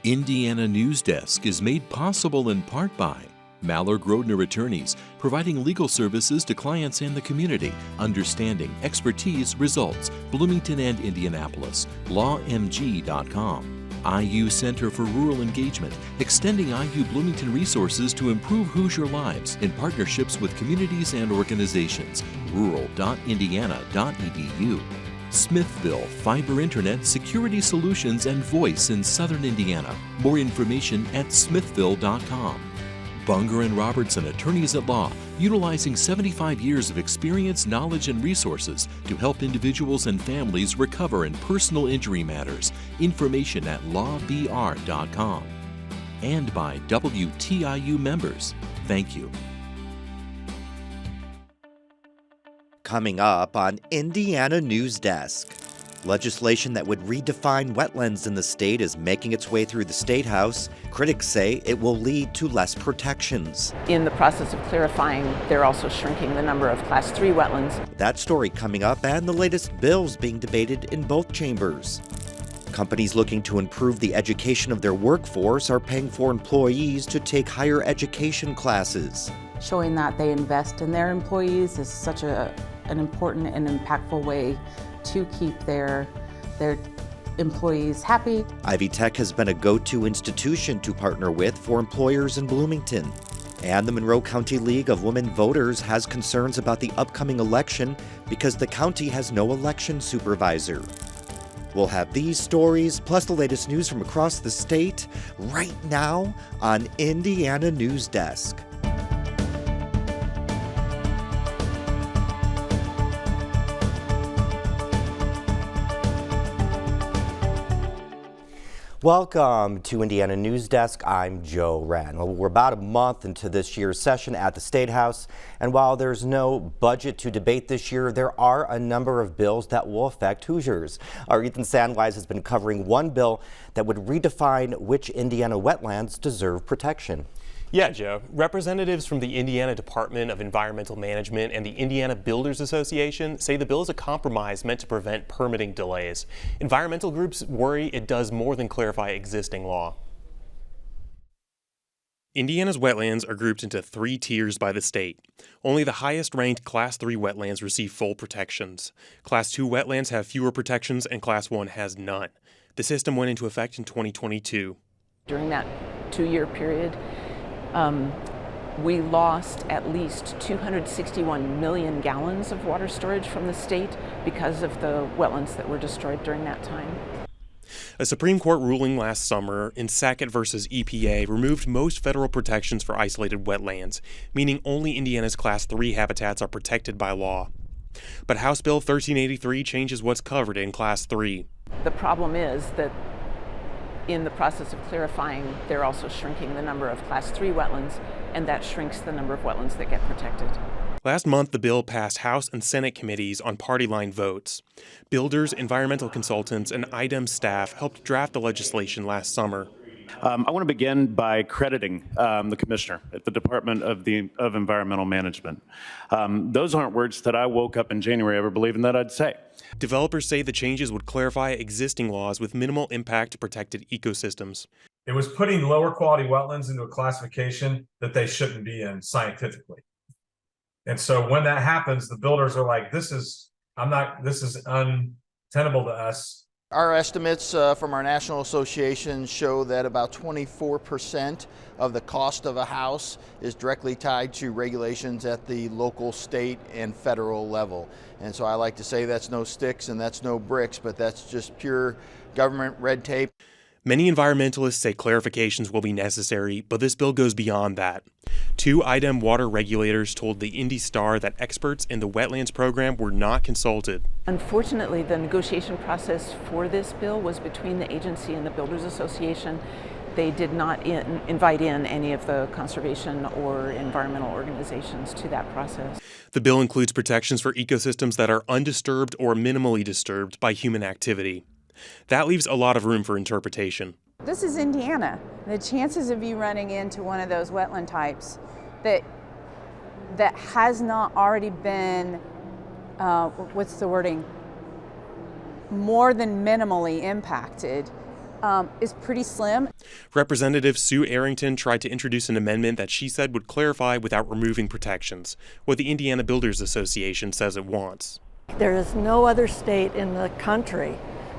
Indiana Newsdesk is made possible in part by Maller-Grodner Attorneys, providing legal services to clients and the community. Understanding, expertise, results. Bloomington and Indianapolis. LawMG.com. IU Center for Rural Engagement, extending IU Bloomington resources to improve Hoosier lives in partnerships with communities and organizations. rural.indiana.edu. Smithville Fiber Internet Security Solutions and Voice in Southern Indiana. More information at smithville.com. Bunger & Robertson Attorneys at Law, utilizing 75 years of experience, knowledge, and resources to help individuals and families recover in personal injury matters. Information at lawbr.com. And by WTIU members. Thank you. Coming up on Indiana Newsdesk. Legislation that would redefine wetlands in the state is making its way through the Statehouse. Critics say it will lead to less protections. In the process of clarifying, they're also shrinking the number of Class 3 wetlands. That story coming up, and the latest bills being debated in both chambers. Companies looking to improve the education of their workforce are paying for employees to take higher education classes. Showing that they invest in their employees is such an important and impactful way to keep their employees happy. Ivy Tech has been a go-to institution to partner with for employers in Bloomington. And the Monroe County League of Women Voters has concerns about the upcoming election because the county has no election supervisor. We'll have these stories, plus the latest news from across the state, right now on Indiana Newsdesk. Welcome to Indiana Newsdesk. I'm Joe Wren. Well, we're about a month into this year's session at the Statehouse, and while there's no budget to debate this year, there are a number of bills that will affect Hoosiers. Our Ethan Sandwise has been covering one bill that would redefine which Indiana wetlands deserve protection. Yeah, Joe. Representatives from the Indiana Department of Environmental Management and the Indiana Builders Association say the bill is a compromise meant to prevent permitting delays. Environmental groups worry it does more than clarify existing law. Indiana's wetlands are grouped into 3 tiers by the state. Only the highest-ranked Class 3 wetlands receive full protections. Class 2 wetlands have fewer protections, and Class 1 has none. The system went into effect in 2022. During that 2-year period, we lost at least 261 million gallons of water storage from the state because of the wetlands that were destroyed during that time. A Supreme Court ruling last summer in Sackett versus EPA removed most federal protections for isolated wetlands, meaning only Indiana's Class 3 habitats are protected by law. But House Bill 1383 changes what's covered in Class 3. The problem is that in the process of clarifying, they're also shrinking the number of Class 3 wetlands, and that shrinks the number of wetlands that get protected. Last month, the bill passed House and Senate committees on party-line votes. Builders, environmental consultants, and IDEM staff helped draft the legislation last summer. I want to begin by crediting the commissioner at the Department of Environmental Management. Those aren't words that I woke up in January ever believing that I'd say. Developers say the changes would clarify existing laws with minimal impact to protected ecosystems. It was putting lower quality wetlands into a classification that they shouldn't be in scientifically. And so when that happens, the builders are like, this is untenable to us. Our estimates from our national association show that about 24% of the cost of a house is directly tied to regulations at the local, state, and federal level. And so I like to say that's no sticks and that's no bricks, but that's just pure government red tape. Many environmentalists say clarifications will be necessary, but this bill goes beyond that. 2 IDEM water regulators told the Indy Star that experts in the wetlands program were not consulted. Unfortunately, the negotiation process for this bill was between the agency and the Builders Association. They did not invite in any of the conservation or environmental organizations to that process. The bill includes protections for ecosystems that are undisturbed or minimally disturbed by human activity. That leaves a lot of room for interpretation. This is Indiana. The chances of you running into one of those wetland types that has not already been, what's the wording, more than minimally impacted is pretty slim. Representative Sue Arrington tried to introduce an amendment that she said would clarify without removing protections, what the Indiana Builders Association says it wants. There is no other state in the country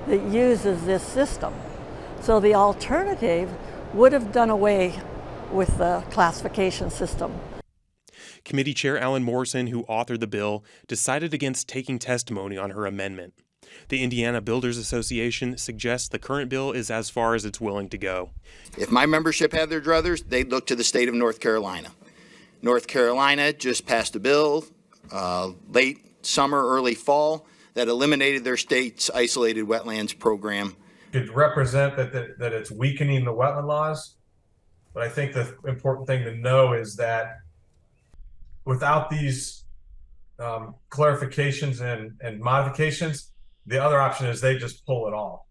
that uses this system. So the alternative would have done away with the classification system. Committee Chair Alan Morrison, who authored the bill, decided against taking testimony on her amendment. The Indiana Builders Association suggests the current bill is as far as it's willing to go. If my membership had their druthers, they'd look to the state of North Carolina. North Carolina just passed a bill late summer, early fall, that eliminated their state's isolated wetlands program. Could represent that it's weakening the wetland laws, but I think the important thing to know is that without these clarifications and modifications, the other option is they just pull it all.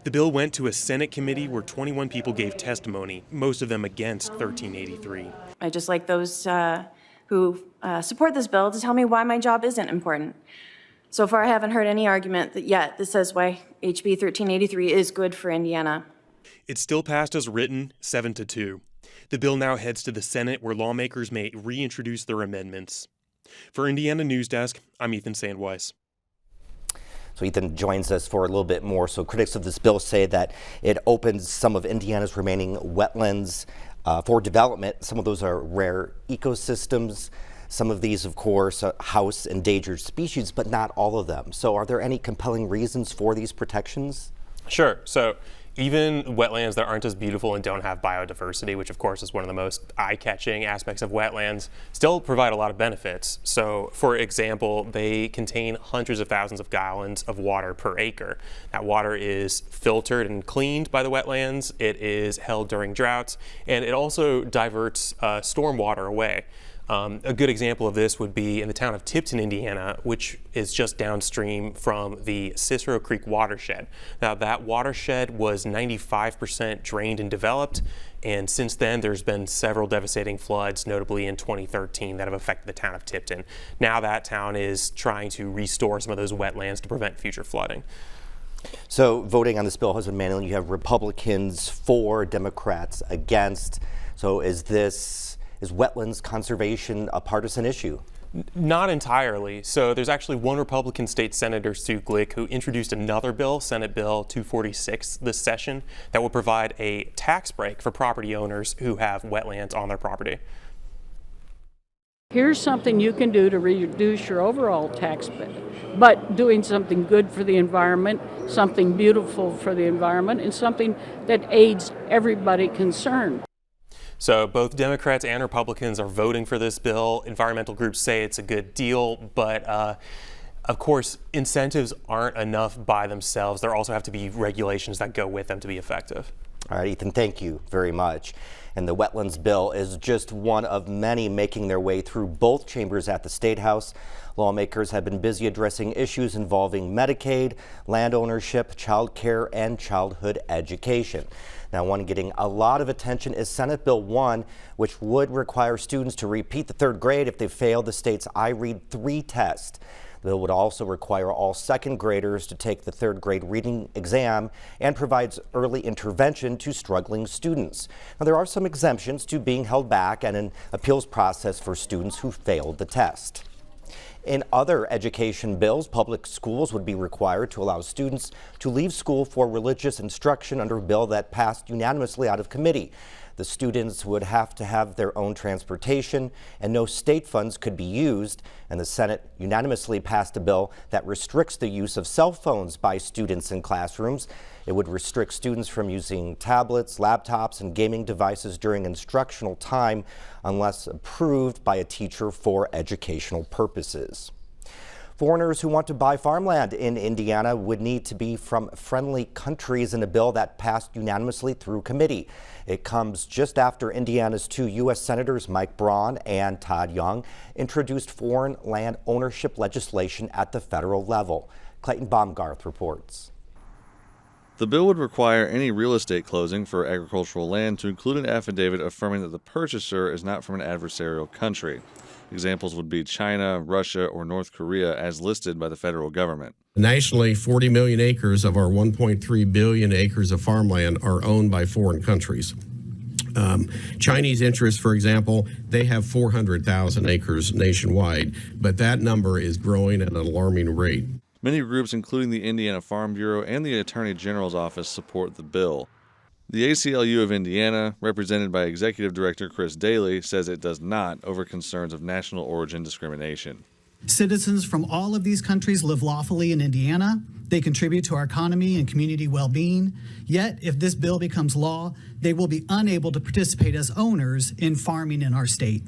The bill went to a Senate committee where 21 people gave testimony, most of them against 1383. I just like those who support this bill to tell me why my job isn't important. So far, I haven't heard any argument that says why HB 1383 is good for Indiana. It still passed as written, 7-2. The bill now heads to the Senate, where lawmakers may reintroduce their amendments. For Indiana Newsdesk, I'm Ethan Sandweiss. So Ethan joins us for a little bit more. So critics of this bill say that it opens some of Indiana's remaining wetlands for development. Some of those are rare ecosystems. Some of these, of course, house endangered species, but not all of them. So are there any compelling reasons for these protections? Sure. So even wetlands that aren't as beautiful and don't have biodiversity, which of course is one of the most eye-catching aspects of wetlands, still provide a lot of benefits. So for example, they contain hundreds of thousands of gallons of water per acre. That water is filtered and cleaned by the wetlands. It is held during droughts, and it also diverts storm water away. A good example of this would be in the town of Tipton, Indiana, which is just downstream from the Cicero Creek watershed. Now, that watershed was 95% drained and developed, and since then there's been several devastating floods, notably in 2013, that have affected the town of Tipton. Now that town is trying to restore some of those wetlands to prevent future flooding. So voting on this bill has been manual. You have Republicans for, Democrats against. So is wetlands conservation a partisan issue? Not entirely. So there's actually one Republican state senator, Sue Glick, who introduced another bill, Senate Bill 246, this session, that will provide a tax break for property owners who have wetlands on their property. Here's something you can do to reduce your overall tax bill, but doing something good for the environment, something beautiful for the environment, and something that aids everybody concerned. So both Democrats and Republicans are voting for this bill. Environmental groups say it's a good deal, but of course, incentives aren't enough by themselves. There also have to be regulations that go with them to be effective. All right, Ethan, thank you very much. And the wetlands bill is just one of many making their way through both chambers at the Statehouse. Lawmakers have been busy addressing issues involving Medicaid, land ownership, child care, and childhood education. Now, one getting a lot of attention is Senate Bill 1, which would require students to repeat the third grade if they fail the state's iRead 3 test. The bill would also require all second graders to take the third grade reading exam and provides early intervention to struggling students. Now, there are some exemptions to being held back and an appeals process for students who failed the test. In other education bills, public schools would be required to allow students to leave school for religious instruction under a bill that passed unanimously out of committee. The students would have to have their own transportation and no state funds could be used, and the Senate unanimously passed a bill that restricts the use of cell phones by students in classrooms. It would restrict students from using tablets, laptops, and gaming devices during instructional time unless approved by a teacher for educational purposes. Foreigners who want to buy farmland in Indiana would need to be from friendly countries in a bill that passed unanimously through committee. It comes just after Indiana's two U.S. Senators Mike Braun and Todd Young introduced foreign land ownership legislation at the federal level. Clayton Baumgarth reports. The bill would require any real estate closing for agricultural land to include an affidavit affirming that the purchaser is not from an adversarial country. Examples would be China, Russia, or North Korea as listed by the federal government. Nationally, 40 million acres of our 1.3 billion acres of farmland are owned by foreign countries. Chinese interests, for example, they have 400,000 acres nationwide, but that number is growing at an alarming rate. Many groups, including the Indiana Farm Bureau and the Attorney General's office, support the bill. The ACLU of Indiana, represented by Executive Director Chris Daly, says it does not over concerns of national origin discrimination. Citizens from all of these countries live lawfully in Indiana. They contribute to our economy and community well-being. Yet, if this bill becomes law, they will be unable to participate as owners in farming in our state.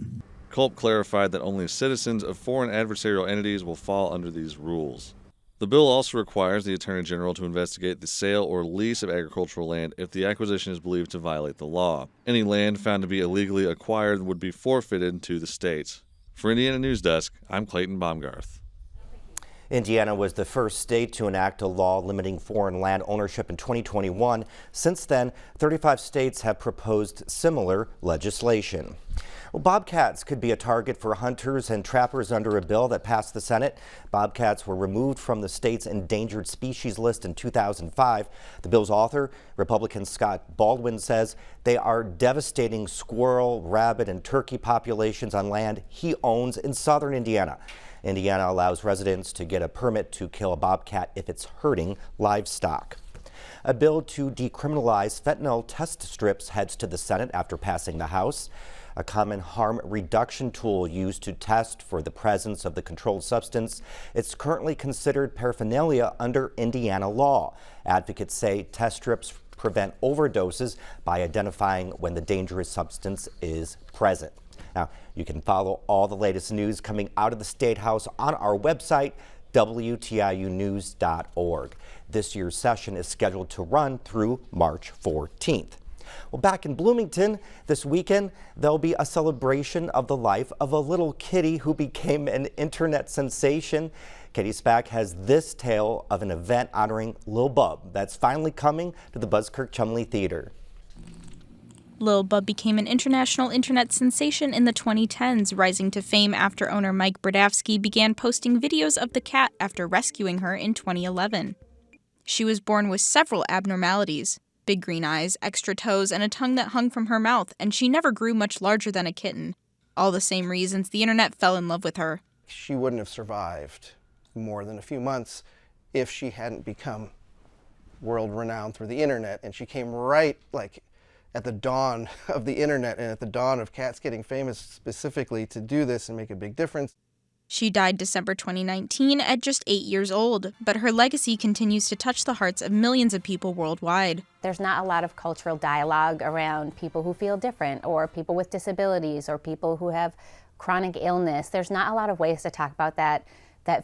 Culp clarified that only citizens of foreign adversarial entities will fall under these rules. The bill also requires the Attorney General to investigate the sale or lease of agricultural land if the acquisition is believed to violate the law. Any land found to be illegally acquired would be forfeited to the states. For Indiana Newsdesk, I'm Clayton Baumgarth. Indiana was the first state to enact a law limiting foreign land ownership in 2021. Since then, 35 states have proposed similar legislation. Well, bobcats could be a target for hunters and trappers under a bill that passed the Senate. Bobcats were removed from the state's endangered species list in 2005. The bill's author, Republican Scott Baldwin, says they are devastating squirrel, rabbit, and turkey populations on land he owns in southern Indiana. Indiana allows residents to get a permit to kill a bobcat if it's hurting livestock. A bill to decriminalize fentanyl test strips heads to the Senate after passing the House. A common harm reduction tool used to test for the presence of the controlled substance. It's currently considered paraphernalia under Indiana law. Advocates say test strips prevent overdoses by identifying when the dangerous substance is present. Now, you can follow all the latest news coming out of the Statehouse on our website, WTIUnews.org. This year's session is scheduled to run through March 14th. Well, back in Bloomington this weekend, there'll be a celebration of the life of a little kitty who became an internet sensation. Katie Spack has this tale of an event honoring Lil Bub that's finally coming to the Buzzkirk Chumley Theater. Lil Bub became an international internet sensation in the 2010s, rising to fame after owner Mike Brodavsky began posting videos of the cat after rescuing her in 2011. She was born with several abnormalities: big green eyes, extra toes, and a tongue that hung from her mouth, and she never grew much larger than a kitten. All the same reasons the internet fell in love with her. She wouldn't have survived more than a few months if she hadn't become world-renowned through the internet, and she came right at the dawn of the internet and at the dawn of cats getting famous specifically to do this and make a big difference. She died December 2019 at just 8 years old, but her legacy continues to touch the hearts of millions of people worldwide. There's not a lot of cultural dialogue around people who feel different, or people with disabilities, or people who have chronic illness. There's not a lot of ways to talk about that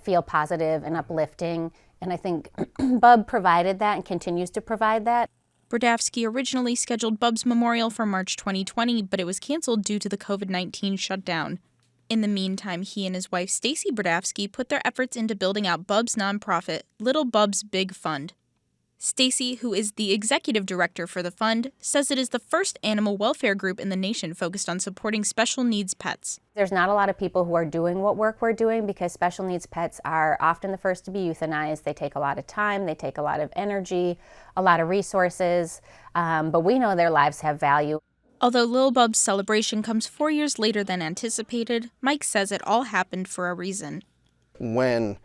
feel positive and uplifting, and I think Bub provided that and continues to provide that. Brodavsky originally scheduled Bub's memorial for March 2020, but it was canceled due to the COVID-19 shutdown. In the meantime, he and his wife Stacy Brodavsky put their efforts into building out Bub's nonprofit, Little Bub's Big Fund. Stacy, who is the executive director for the fund, says it is the first animal welfare group in the nation focused on supporting special needs pets. There's not a lot of people who are doing what work we're doing because special needs pets are often the first to be euthanized. They take a lot of time, they take a lot of energy, a lot of resources, but we know their lives have value. Although Lil Bub's celebration comes 4 years later than anticipated, Mike says it all happened for a reason. When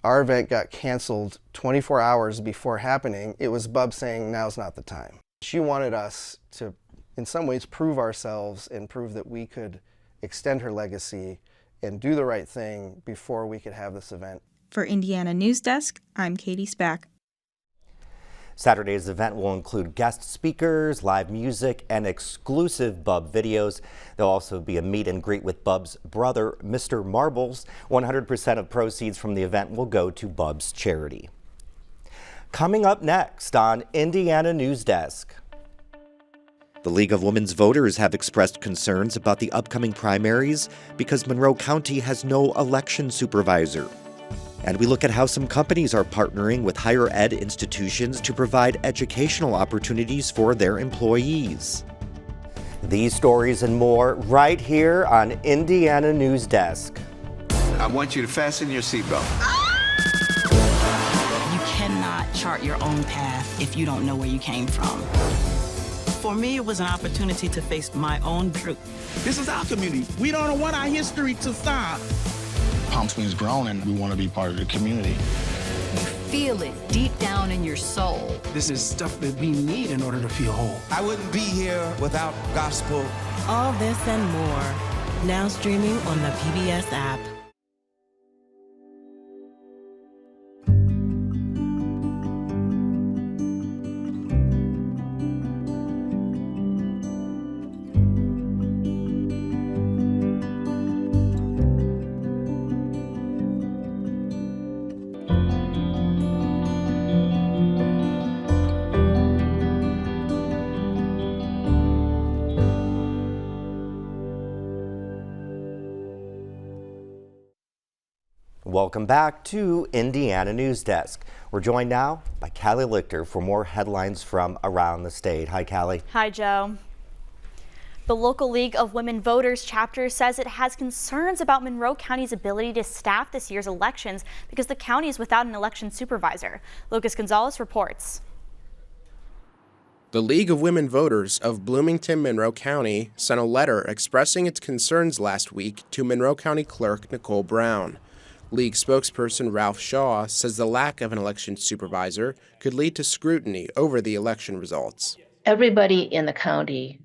our event got canceled 24 hours before happening, it was Bub saying, now's not the time. She wanted us to, in some ways, prove ourselves and prove that we could extend her legacy and do the right thing before we could have this event. For Indiana Newsdesk, I'm Katie Spack. Saturday's event will include guest speakers, live music, and exclusive Bub videos. There'll also be a meet and greet with Bub's brother, Mr. Marbles. 100% of proceeds from the event will go to Bub's charity. Coming up next on Indiana Newsdesk. The League of Women's Voters have expressed concerns about the upcoming primaries because Monroe County has no election supervisor. And we look at how some companies are partnering with higher ed institutions to provide educational opportunities for their employees. These stories and more right here on Indiana Newsdesk. I want you to fasten your seatbelt. You cannot chart your own path if you don't know where you came from. For me, it was an opportunity to face my own truth. This is our community. We don't want our history to stop. Palm Springs grown, and we want to be part of the community. You feel it deep down in your soul. This is stuff that we need in order to feel whole. I wouldn't be here without gospel. All this and more, now streaming on the PBS app. Welcome back to Indiana Newsdesk. We're joined now by Callie Lichter for more headlines from around the state. Hi, Callie. Hi, Joe. The local League of Women Voters chapter says it has concerns about Monroe County's ability to staff this year's elections because the county is without an election supervisor. Lucas Gonzalez reports. The League of Women Voters of Bloomington, Monroe County sent a letter expressing its concerns last week to Monroe County Clerk Nicole Brown. League spokesperson Ralph Shaw says the lack of an election supervisor could lead to scrutiny over the election results. Everybody in the county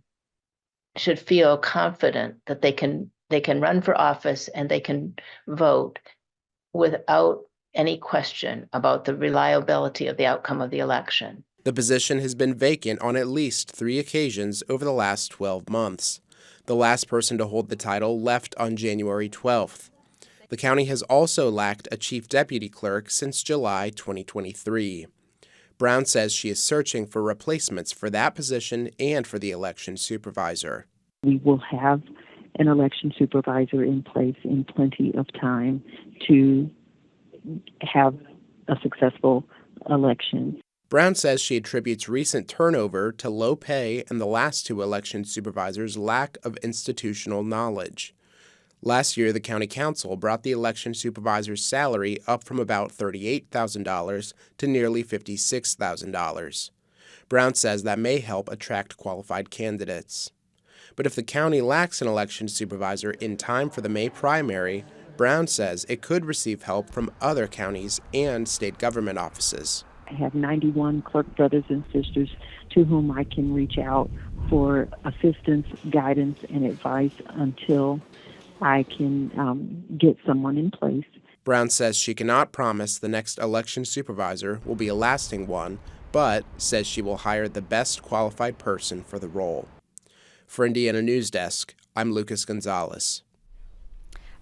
should feel confident that they can run for office and they can vote without any question about the reliability of the outcome of the election. The position has been vacant on at least 3 occasions over the last 12 months. The last person to hold the title left on January 12th. The county has also lacked a chief deputy clerk since July 2023. Brown says she is searching for replacements for that position and for the election supervisor. We will have an election supervisor in place in plenty of time to have a successful election. Brown says she attributes recent turnover to low pay and the last 2 election supervisors' lack of institutional knowledge. Last year, the county council brought the election supervisor's salary up from about $38,000 to nearly $56,000. Brown says that may help attract qualified candidates. But if the county lacks an election supervisor in time for the May primary, Brown says it could receive help from other counties and state government offices. I have 91 clerk brothers and sisters to whom I can reach out for assistance, guidance, and advice until I can get someone in place. Brown says she cannot promise the next election supervisor will be a lasting one, but says she will hire the best qualified person for the role. For Indiana Newsdesk, I'm Lucas Gonzalez.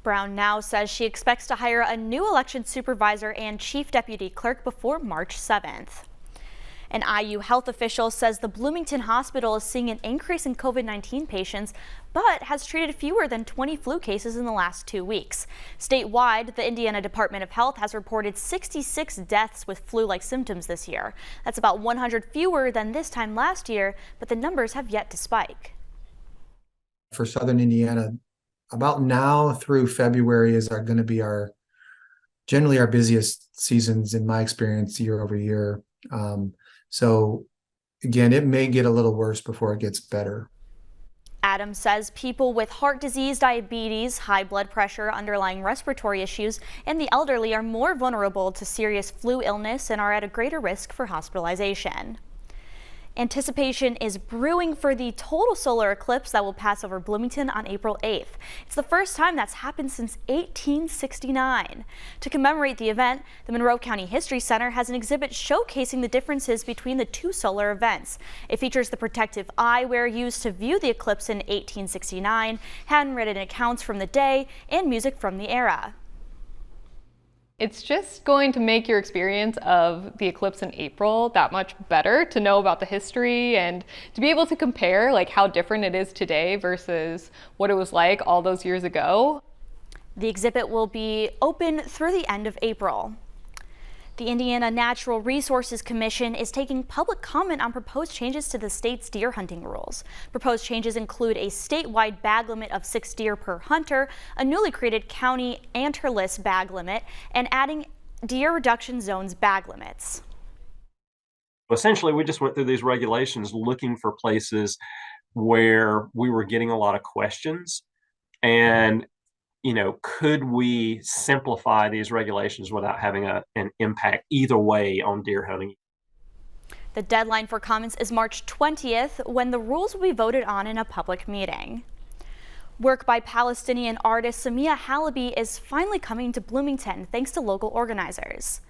Brown now says she expects to hire a new election supervisor and chief deputy clerk before March 7th. An IU health official says the Bloomington hospital is seeing an increase in COVID-19 patients, but has treated fewer than 20 flu cases in the last 2 weeks. Statewide, the Indiana Department of Health has reported 66 deaths with flu-like symptoms this year. That's about 100 fewer than this time last year, but the numbers have yet to spike. For Southern Indiana, about now through February is going to be generally our busiest seasons in my experience year over year. So again, it may get a little worse before it gets better. Adams says people with heart disease, diabetes, high blood pressure, underlying respiratory issues, and the elderly are more vulnerable to serious flu illness and are at a greater risk for hospitalization. Anticipation is brewing for the total solar eclipse that will pass over Bloomington on April 8th. It's the first time that's happened since 1869. To commemorate the event, the Monroe County History Center has an exhibit showcasing the differences between the 2 solar events. It features the protective eyewear used to view the eclipse in 1869, handwritten accounts from the day, and music from the era. It's just going to make your experience of the eclipse in April that much better to know about the history and to be able to compare like how different it is today versus what it was like all those years ago. The exhibit will be open through the end of April. The Indiana Natural Resources Commission is taking public comment on proposed changes to the state's deer hunting rules. Proposed changes include a statewide bag limit of 6 deer per hunter, a newly created county antlerless bag limit, and adding deer reduction zones bag limits. Essentially, we just went through these regulations looking for places where we were getting a lot of questions, and could we simplify these regulations without having an impact either way on deer hunting? The deadline for comments is March 20th, when the rules will be voted on in a public meeting. Work by Palestinian artist Samia Halaby is finally coming to Bloomington thanks to local organizers.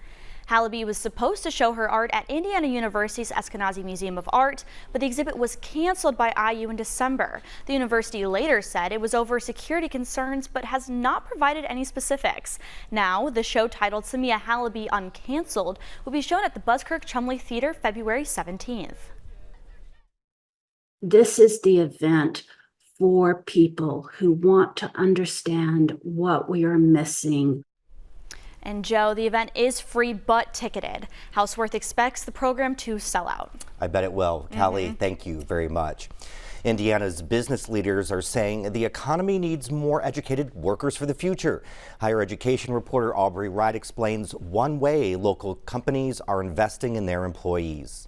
Halaby was supposed to show her art at Indiana University's Eskenazi Museum of Art, but the exhibit was canceled by IU in December. The university later said it was over security concerns, but has not provided any specifics. Now, the show titled Samia Halaby Uncanceled will be shown at the Buskirk-Chumley Theater February 17th. This is the event for people who want to understand what we are missing. And Joe, the event is free but ticketed. Houseworth expects the program to sell out. I bet it will. Callie, thank you very much. Indiana's business leaders are saying the economy needs more educated workers for the future. Higher education reporter Aubrey Wright explains one way local companies are investing in their employees.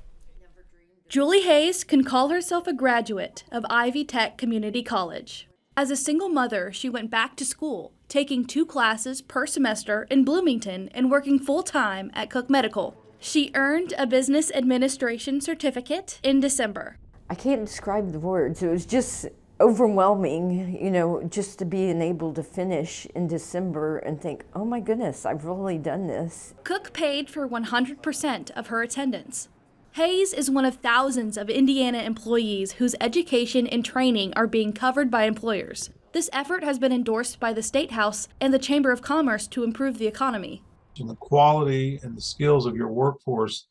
Julie Hayes can call herself a graduate of Ivy Tech Community College. As a single mother, she went back to school, taking 2 classes per semester in Bloomington and working full-time at Cook Medical. She earned a business administration certificate in December. I can't describe the words. It was just overwhelming, just to be able to finish in December and think, oh my goodness, I've really done this. Cook paid for 100% of her attendance. Hayes is one of thousands of Indiana employees whose education and training are being covered by employers. This effort has been endorsed by the Statehouse and the Chamber of Commerce to improve the economy. And the quality and the skills of your workforce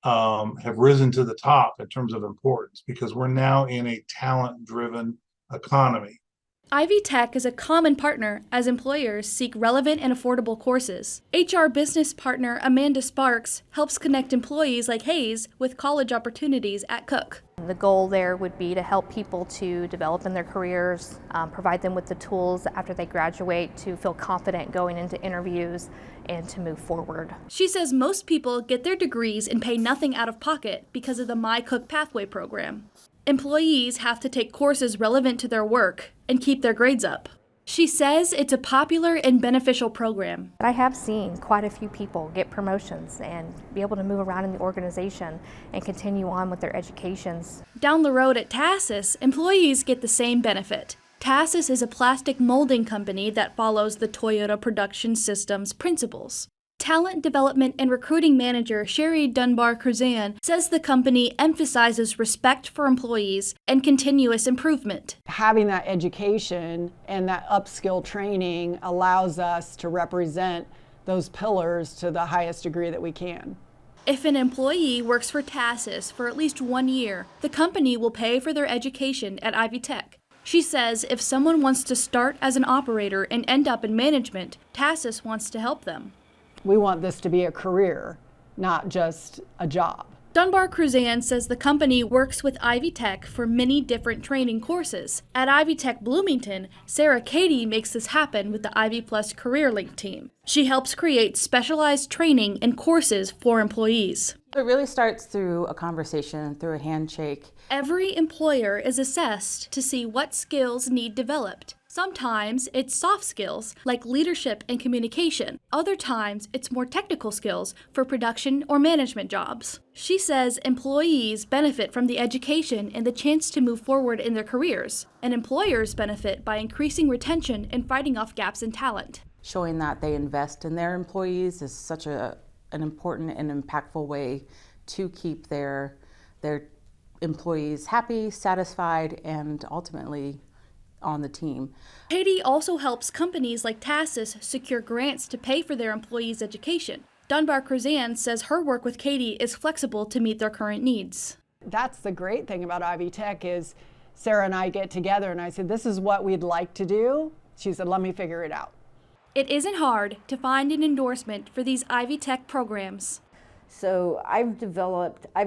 have risen to the top in terms of importance, because we're now in a talent-driven economy. Ivy Tech is a common partner as employers seek relevant and affordable courses. HR business partner Amanda Sparks helps connect employees like Hayes with college opportunities at Cook. The goal there would be to help people to develop in their careers, provide them with the tools after they graduate to feel confident going into interviews and to move forward. She says most people get their degrees and pay nothing out of pocket because of the My Cook Pathway program. Employees have to take courses relevant to their work and keep their grades up. She says it's a popular and beneficial program. I have seen quite a few people get promotions and be able to move around in the organization and continue on with their educations. Down the road at Tassus, employees get the same benefit. Tassus is a plastic molding company that follows the Toyota Production System's principles. Talent Development and Recruiting Manager Sherry Dunbar-Cruzan says the company emphasizes respect for employees and continuous improvement. Having that education and that upskill training allows us to represent those pillars to the highest degree that we can. If an employee works for Tassus for at least 1 year, the company will pay for their education at Ivy Tech. She says if someone wants to start as an operator and end up in management, Tassus wants to help them. We want this to be a career, not just a job. Dunbar-Cruzan says the company works with Ivy Tech for many different training courses. At Ivy Tech Bloomington, Sarah Cady makes this happen with the Ivy Plus Career Link team. She helps create specialized training and courses for employees. It really starts through a conversation, through a handshake. Every employer is assessed to see what skills need developed. Sometimes it's soft skills like leadership and communication. Other times it's more technical skills for production or management jobs. She says employees benefit from the education and the chance to move forward in their careers, and employers benefit by increasing retention and fighting off gaps in talent. Showing that they invest in their employees is such an important and impactful way to keep their employees happy, satisfied, and ultimately on the team. Katie also helps companies like Tassus secure grants to pay for their employees' education. Dunbar-Cruzan says her work with Katie is flexible to meet their current needs. That's the great thing about Ivy Tech is Sarah and I get together and I said, this is what we'd like to do. She said, let me figure it out. It isn't hard to find an endorsement for these Ivy Tech programs. So I've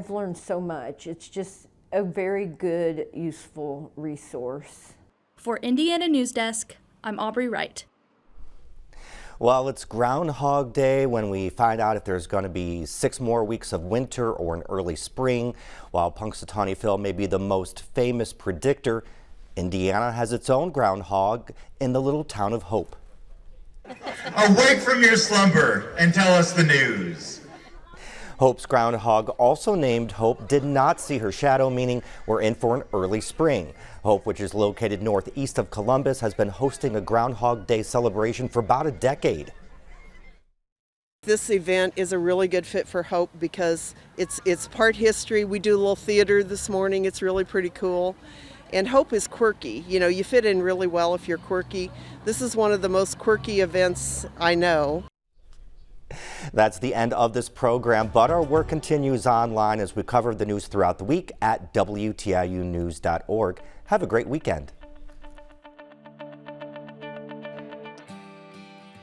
learned so much. It's just a very good, useful resource. For Indiana Newsdesk, I'm Aubrey Wright. Well, it's Groundhog Day when we find out if there's going to be 6 more weeks of winter or an early spring. While Punxsutawney Phil may be the most famous predictor, Indiana has its own groundhog in the little town of Hope. Awake from your slumber and tell us the news. Hope's groundhog, also named Hope, did not see her shadow, meaning we're in for an early spring. Hope, which is located northeast of Columbus, has been hosting a Groundhog Day celebration for about a decade. This event is a really good fit for Hope because it's part history. We do a little theater this morning. It's really pretty cool. And Hope is quirky. You know, you fit in really well if you're quirky. This is one of the most quirky events I know. That's the end of this program, but our work continues online as we cover the news throughout the week at WTIUnews.org. Have a great weekend.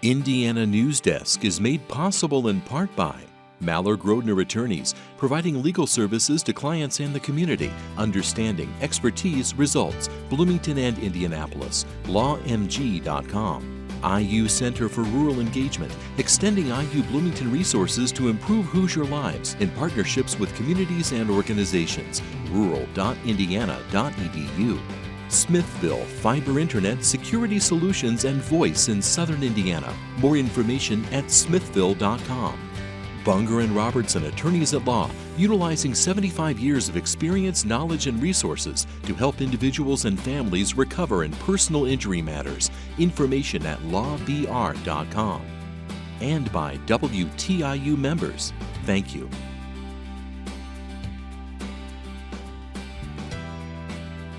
Indiana Newsdesk is made possible in part by Mallard-Grodner Attorneys, providing legal services to clients and the community. Understanding, expertise, results. Bloomington and Indianapolis. LawMG.com. IU Center for Rural Engagement, extending IU Bloomington resources to improve Hoosier lives in partnerships with communities and organizations. rural.indiana.edu. Smithville Fiber Internet Security Solutions and Voice in Southern Indiana. More information at smithville.com. Bunger and Robertson Attorneys at Law, utilizing 75 years of experience, knowledge, and resources to help individuals and families recover in personal injury matters. Information at lawbr.com. And by WTIU members. Thank you.